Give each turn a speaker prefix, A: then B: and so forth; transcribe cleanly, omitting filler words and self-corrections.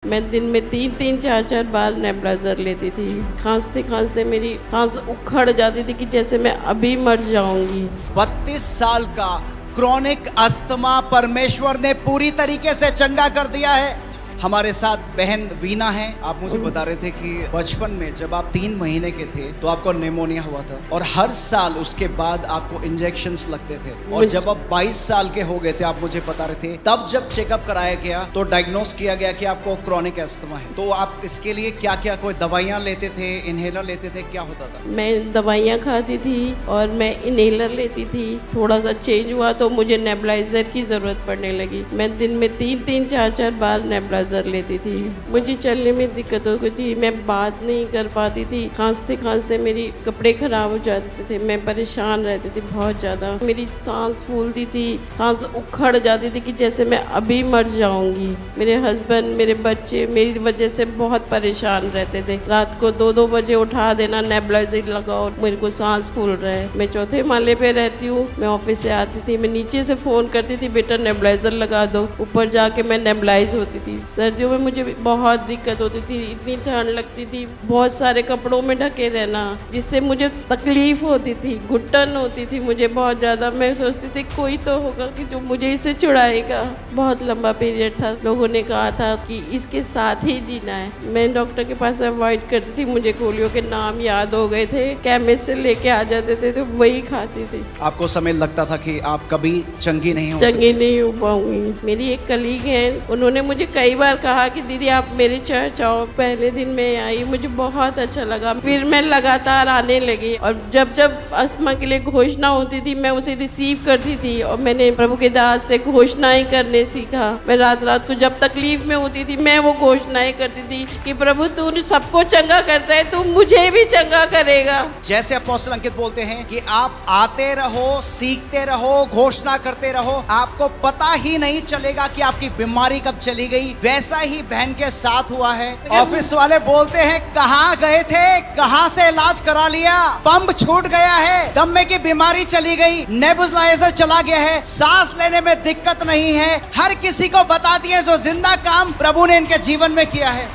A: मैं दिन में 3-4 बार नेबुलाइजर लेती थी। खांसते खांसते मेरी सांस उखड़ जाती थी कि जैसे मैं अभी मर जाऊंगी।
B: 32 साल का क्रॉनिक अस्थमा परमेश्वर ने पूरी तरीके से चंगा कर दिया है। हमारे साथ बहन वीना है। आप मुझे बता रहे थे कि बचपन में जब आप 3 महीने के थे तो आपको निमोनिया हुआ था और हर साल उसके बाद आपको इंजेक्शंस लगते थे, और जब आप 22 साल के हो गए थे, आप मुझे बता रहे थे, तब जब चेकअप कराया गया तो डायग्नोस किया गया कि आपको क्रॉनिक अस्थमा है। तो आप इसके लिए क्या क्या कोई दवाइयाँ लेते थे, इनहेलर लेते थे, क्या होता था?
A: मैं दवाइयाँ खाती थी और मैं इनहेलर लेती थी। थोड़ा सा चेंज हुआ तो मुझे नेबुलाइजर की ज़रूरत पड़ने लगी। मैं दिन में 3-4 बार नेबुलाइजर लेती थी। मुझे चलने में दिक्कत हो गई थी, मैं बात नहीं कर पाती थी। खांसते खांसते मेरी कपड़े खराब हो जाते थे, मैं परेशान रहती थी बहुत ज़्यादा। मेरी सांस फूलती थी, सांस उखड़ जाती थी कि जैसे मैं अभी मर जाऊंगी। मेरे हस्बैंड, मेरे बच्चे मेरी वजह से बहुत परेशान रहते थे। रात को 2-2 बजे उठा देना, नेबुलाइजर लगाओ, मेरे को सांस फूल रहा है। मैं 4थे माले पे रहती हूँ। मैं ऑफिस से आती थी, मैं नीचे से फ़ोन करती थी, बेटा नेबुलाइजर लगा दो। ऊपर जाके मैं नेबुलाइज होती थी। सर्दियों में मुझे बहुत दिक्कत होती थी, इतनी ठंड लगती थी, बहुत सारे कपड़ों में ढके रहना, जिससे मुझे तकलीफ होती थी, घुटन होती थी मुझे बहुत ज़्यादा। मैं सोचती थी कोई तो होगा कि जो मुझे इससे छुड़ाएगा। बहुत लंबा पीरियड था। लोगों ने कहा था कि इसके साथ ही जीना है। मैं डॉक्टर के पास अवॉइड करती थी, मुझे गोलियों के नाम याद हो गए थे, केमिस्ट से लेके आ जाते थे तो वही खाती थी।
B: आपको समय लगता था कि आप कभी चंगी नहीं
A: हो पाऊंगी। मेरी एक कलीग है, उन्होंने मुझे कई बार कहा कि दीदी आप मेरे चर्च आओ। पहले दिन मैं आई, मुझे बहुत अच्छा लगा। फिर मैं लगातार आने लगी और जब जब अस्थमा के लिए घोषणा होती थी मैं उसे रिसीव करती थी और मैंने प्रभु के दास से घोषणाएं करने सीखा। मैं रात रात को जब तकलीफ में होती थी मैं वो घोषणाएं करती थी कि प्रभु तू सबको चंगा करता है, तू मुझे भी चंगा करेगा।
B: जैसे अपोस्तल अंकित बोलते हैं कि आप आते रहो, सीखते रहो, घोषणा करते रहो, आपको पता ही नहीं चलेगा कि आपकी बीमारी कब चली गई। वैसा ही बहन के साथ हुआ है। ऑफिस वाले बोलते हैं कहाँ गए थे, कहाँ से इलाज करा लिया, पंप छूट गया है, दमे की बीमारी चली गई, नेबुलाइजर चला गया है, सांस लेने में दिक्कत नहीं है। हर किसी को बता दिए जो जिंदा काम प्रभु ने इनके जीवन में किया है।